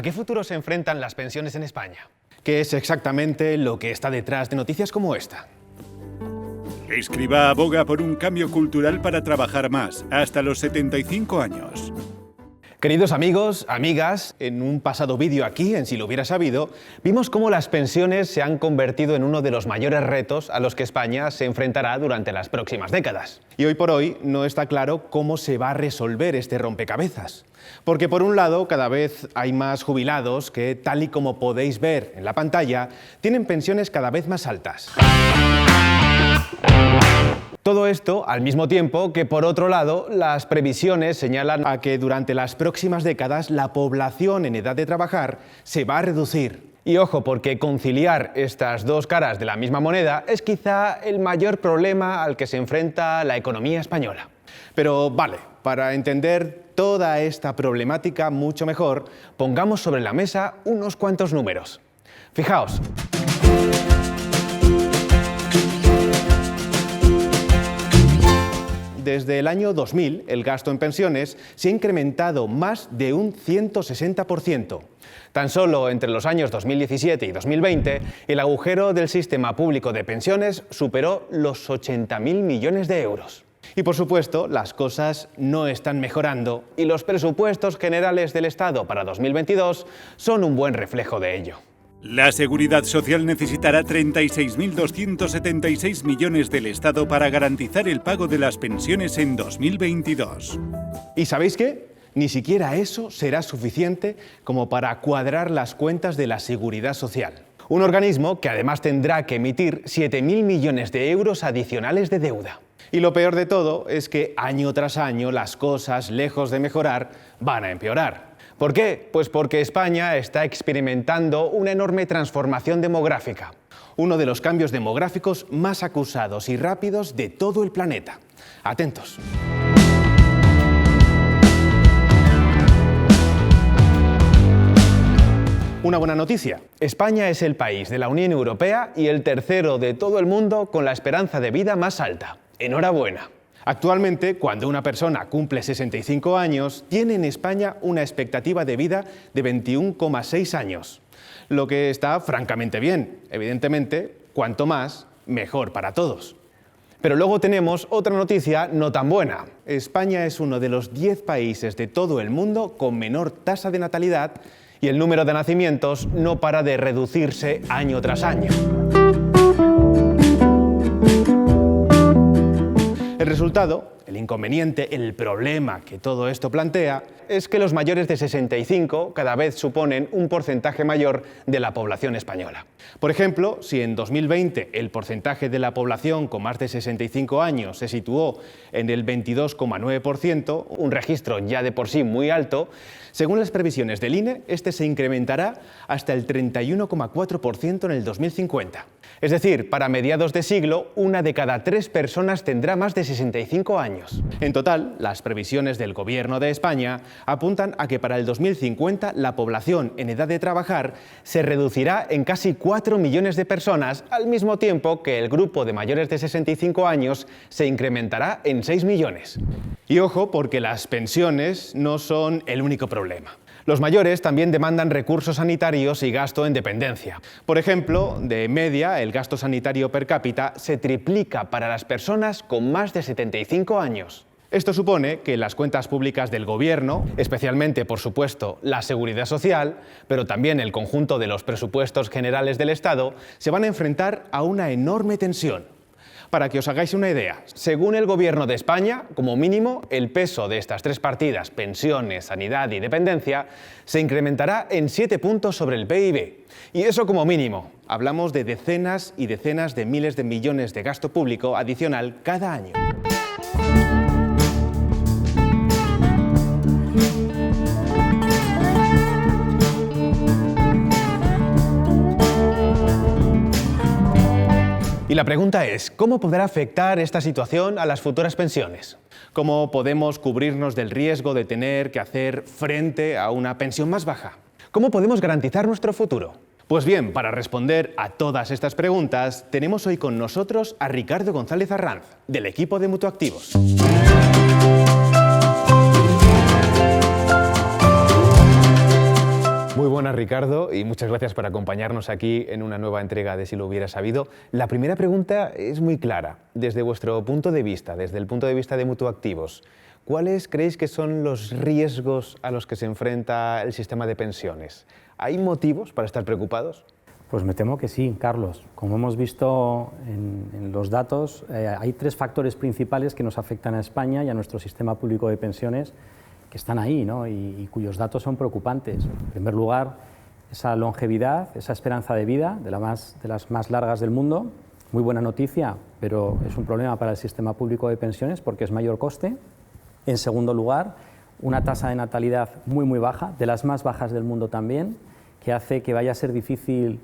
¿A qué futuro se enfrentan las pensiones en España? ¿Qué es exactamente lo que está detrás de noticias como esta? Escrivá aboga por un cambio cultural para trabajar más, hasta los 75 años. Queridos amigos, amigas, en un pasado vídeo aquí, en Si lo hubiera sabido, vimos cómo las pensiones se han convertido en uno de los mayores retos a los que España se enfrentará durante las próximas décadas. Y hoy por hoy no está claro cómo se va a resolver este rompecabezas. Porque por un lado, cada vez hay más jubilados que, tal y como podéis ver en la pantalla, tienen pensiones cada vez más altas. Todo esto al mismo tiempo que, por otro lado, las previsiones señalan a que durante las próximas décadas la población en edad de trabajar se va a reducir. Y ojo, porque conciliar estas dos caras de la misma moneda es quizá el mayor problema al que se enfrenta la economía española. Pero vale, para entender toda esta problemática mucho mejor, pongamos sobre la mesa unos cuantos números. Fijaos. Desde el año 2000, el gasto en pensiones se ha incrementado más de un 160%. Tan solo entre los años 2017 y 2020, el agujero del sistema público de pensiones superó los 80.000 millones de euros. Y por supuesto, las cosas no están mejorando y los presupuestos generales del Estado para 2022 son un buen reflejo de ello. La Seguridad Social necesitará 36.276 millones del Estado para garantizar el pago de las pensiones en 2022. ¿Y sabéis qué? Ni siquiera eso será suficiente como para cuadrar las cuentas de la Seguridad Social. Un organismo que además tendrá que emitir 7.000 millones de euros adicionales de deuda. Y lo peor de todo es que año tras año las cosas, lejos de mejorar, van a empeorar. ¿Por qué? Pues porque España está experimentando una enorme transformación demográfica, uno de los cambios demográficos más acusados y rápidos de todo el planeta. Atentos. Una buena noticia. España es el país de la Unión Europea y el tercero de todo el mundo con la esperanza de vida más alta. ¡Enhorabuena! Actualmente, cuando una persona cumple 65 años, tiene en España una expectativa de vida de 21,6 años, lo que está francamente bien. Evidentemente, cuanto más, mejor para todos. Pero luego tenemos otra noticia no tan buena. España es uno de los 10 países de todo el mundo con menor tasa de natalidad y el número de nacimientos no para de reducirse año tras año. El resultado, el inconveniente, el problema que todo esto plantea, es que los mayores de 65 cada vez suponen un porcentaje mayor de la población española. Por ejemplo, si en 2020 el porcentaje de la población con más de 65 años se situó en el 22,9%, un registro ya de por sí muy alto, según las previsiones del INE, este se incrementará hasta el 31,4% en el 2050. Es decir, para mediados de siglo, 1 de cada 3 personas tendrá más de 65 años. En total, las previsiones del Gobierno de España apuntan a que para el 2050 la población en edad de trabajar se reducirá en casi 4 millones de personas, al mismo tiempo que el grupo de mayores de 65 años se incrementará en 6 millones. Y ojo, porque las pensiones no son el único problema. Los mayores también demandan recursos sanitarios y gasto en dependencia. Por ejemplo, de media, el gasto sanitario per cápita se triplica para las personas con más de 75 años. Esto supone que las cuentas públicas del Gobierno, especialmente, por supuesto, la Seguridad Social, pero también el conjunto de los presupuestos generales del Estado, se van a enfrentar a una enorme tensión. Para que os hagáis una idea, según el Gobierno de España, como mínimo, el peso de estas tres partidas, pensiones, sanidad y dependencia, se incrementará en 7 puntos sobre el PIB. Y eso como mínimo. Hablamos de decenas y decenas de miles de millones de gasto público adicional cada año. Y la pregunta es, ¿cómo podrá afectar esta situación a las futuras pensiones? ¿Cómo podemos cubrirnos del riesgo de tener que hacer frente a una pensión más baja? ¿Cómo podemos garantizar nuestro futuro? Pues bien, para responder a todas estas preguntas, tenemos hoy con nosotros a Ricardo González Arranz, del equipo de Mutuactivos. buenas, Ricardo, y muchas gracias por acompañarnos aquí en una nueva entrega de Si lo hubiera sabido. La primera pregunta es muy clara. Desde vuestro punto de vista, desde el punto de vista de Mutuactivos, ¿cuáles creéis que son los riesgos a los que se enfrenta el sistema de pensiones? ¿Hay motivos para estar preocupados? Pues me temo que sí, Carlos. Como hemos visto en los datos, hay tres factores principales que nos afectan a España y a nuestro sistema público de pensiones que están ahí, ¿no? y cuyos datos son preocupantes. En primer lugar, esa longevidad, esa esperanza de vida de las más largas del mundo. Muy buena noticia, pero es un problema para el sistema público de pensiones porque es mayor coste. En segundo lugar, una tasa de natalidad muy baja, de las más bajas del mundo también, que hace que vaya a ser difícil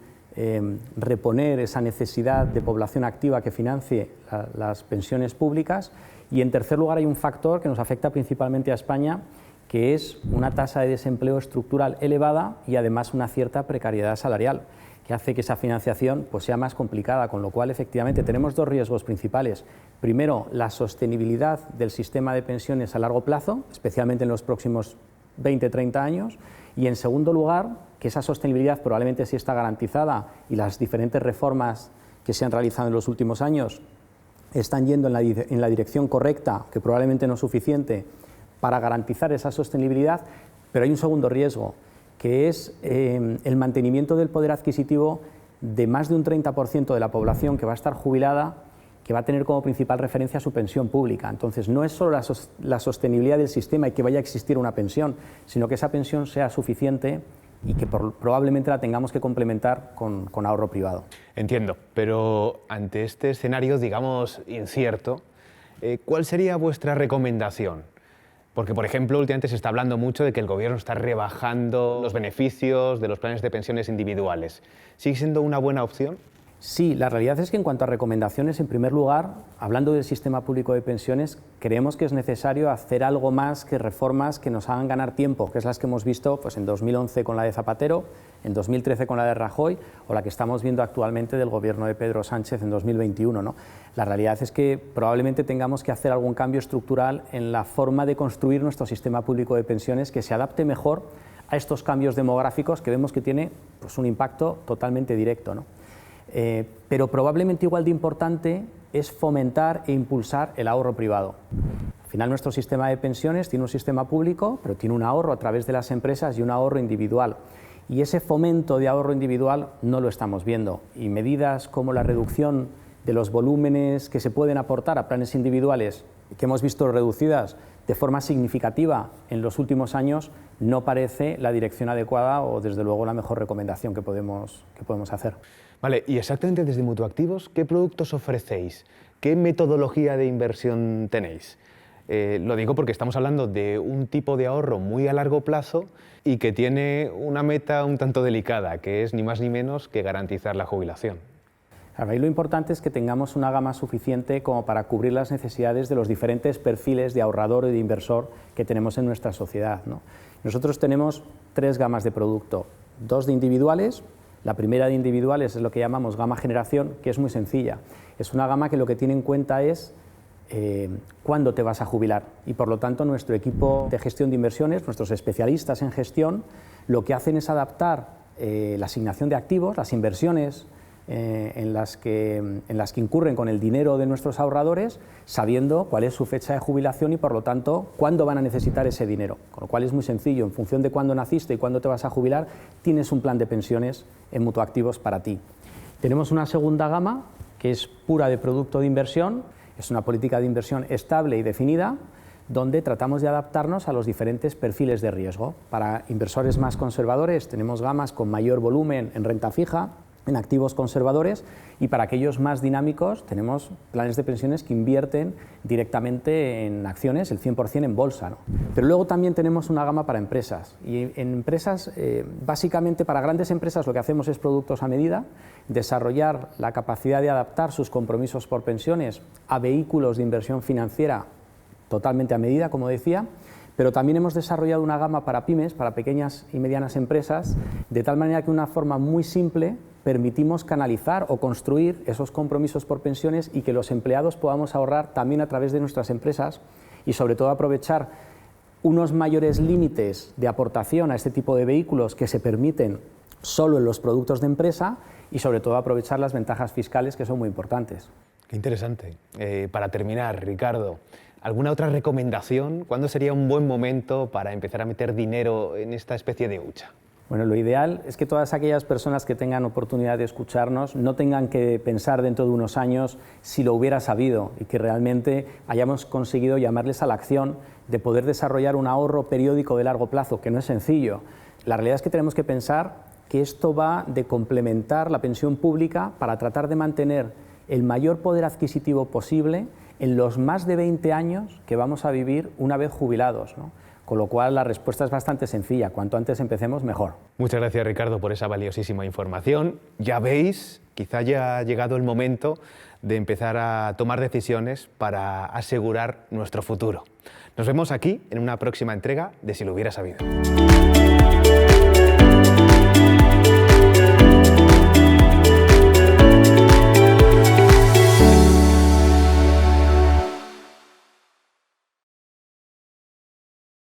reponer esa necesidad de población activa que financie las pensiones públicas. Y en tercer lugar hay un factor que nos afecta principalmente a España, que es una tasa de desempleo estructural elevada y además una cierta precariedad salarial, que hace que esa financiación pues, sea más complicada, con lo cual efectivamente tenemos dos riesgos principales. Primero, la sostenibilidad del sistema de pensiones a largo plazo, especialmente en los próximos 20-30 años, y en segundo lugar, que esa sostenibilidad probablemente sí está garantizada y las diferentes reformas que se han realizado en los últimos años están yendo en la dirección correcta, que probablemente no es suficiente para garantizar esa sostenibilidad, pero hay un segundo riesgo, que es el mantenimiento del poder adquisitivo de más de un 30% de la población que va a estar jubilada, que va a tener como principal referencia su pensión pública. Entonces, no es solo la sostenibilidad del sistema y que vaya a existir una pensión, sino que esa pensión sea suficiente y que probablemente la tengamos que complementar con ahorro privado. Entiendo, pero ante este escenario, digamos, incierto, ¿cuál sería vuestra recomendación? Porque, por ejemplo, últimamente se está hablando mucho de que el gobierno está rebajando los beneficios de los planes de pensiones individuales. ¿Sigue siendo una buena opción? Sí, la realidad es que en cuanto a recomendaciones, en primer lugar, hablando del sistema público de pensiones, creemos que es necesario hacer algo más que reformas que nos hagan ganar tiempo, que es las que hemos visto pues, en 2011 con la de Zapatero, en 2013 con la de Rajoy o la que estamos viendo actualmente del gobierno de Pedro Sánchez en 2021, ¿no? La realidad es que probablemente tengamos que hacer algún cambio estructural en la forma de construir nuestro sistema público de pensiones que se adapte mejor a estos cambios demográficos que vemos que tiene pues, un impacto totalmente directo, ¿no? Pero probablemente igual de importante es fomentar e impulsar el ahorro privado. Al final nuestro sistema de pensiones tiene un sistema público, pero tiene un ahorro a través de las empresas y un ahorro individual. Y ese fomento de ahorro individual no lo estamos viendo. Y medidas como la reducción de los volúmenes que se pueden aportar a planes individuales, que hemos visto reducidas de forma significativa en los últimos años, no parece la dirección adecuada o desde luego la mejor recomendación que podemos hacer. Vale, y exactamente desde Mutuactivos, ¿qué productos ofrecéis? ¿Qué metodología de inversión tenéis? Lo digo porque estamos hablando de un tipo de ahorro muy a largo plazo y que tiene una meta un tanto delicada, que es ni más ni menos que garantizar la jubilación. Claro, ahí lo importante es que tengamos una gama suficiente como para cubrir las necesidades de los diferentes perfiles de ahorrador y de inversor que tenemos en nuestra sociedad, ¿no? Nosotros tenemos tres gamas de producto, dos de individuales. La primera de individuales es lo que llamamos gama generación, que es muy sencilla. Es una gama que lo que tiene en cuenta es cuándo te vas a jubilar y por lo tanto nuestro equipo de gestión de inversiones, nuestros especialistas en gestión, lo que hacen es adaptar la asignación de activos, las inversiones en las que incurren con el dinero de nuestros ahorradores, sabiendo cuál es su fecha de jubilación y por lo tanto cuándo van a necesitar ese dinero. Con lo cual es muy sencillo, en función de cuándo naciste y cuándo te vas a jubilar, tienes un plan de pensiones en Mutuactivos para ti. Tenemos una segunda gama que es pura de producto de inversión, es una política de inversión estable y definida, donde tratamos de adaptarnos a los diferentes perfiles de riesgo. Para inversores más conservadores tenemos gamas con mayor volumen en renta fija, en activos conservadores, y para aquellos más dinámicos tenemos planes de pensiones que invierten directamente en acciones, el 100% en bolsa, ¿no? Pero luego también tenemos una gama para empresas, y en empresas, básicamente para grandes empresas lo que hacemos es productos a medida, desarrollar la capacidad de adaptar sus compromisos por pensiones a vehículos de inversión financiera totalmente a medida, como decía, pero también hemos desarrollado una gama para pymes, para pequeñas y medianas empresas, de tal manera que de una forma muy simple permitimos canalizar o construir esos compromisos por pensiones y que los empleados podamos ahorrar también a través de nuestras empresas y sobre todo aprovechar unos mayores límites de aportación a este tipo de vehículos que se permiten solo en los productos de empresa y sobre todo aprovechar las ventajas fiscales que son muy importantes. Qué interesante. Para terminar, Ricardo, ¿alguna otra recomendación? ¿Cuándo sería un buen momento para empezar a meter dinero en esta especie de hucha? Bueno, lo ideal es que todas aquellas personas que tengan oportunidad de escucharnos no tengan que pensar dentro de unos años si lo hubiera sabido y que realmente hayamos conseguido llamarles a la acción de poder desarrollar un ahorro periódico de largo plazo, que no es sencillo. La realidad es que tenemos que pensar que esto va de complementar la pensión pública para tratar de mantener el mayor poder adquisitivo posible en los más de 20 años que vamos a vivir una vez jubilados, ¿no? Con lo cual la respuesta es bastante sencilla, cuanto antes empecemos mejor. Muchas gracias, Ricardo, por esa valiosísima información. Ya veis, quizá ya ha llegado el momento de empezar a tomar decisiones para asegurar nuestro futuro. Nos vemos aquí en una próxima entrega de Si lo hubiera sabido.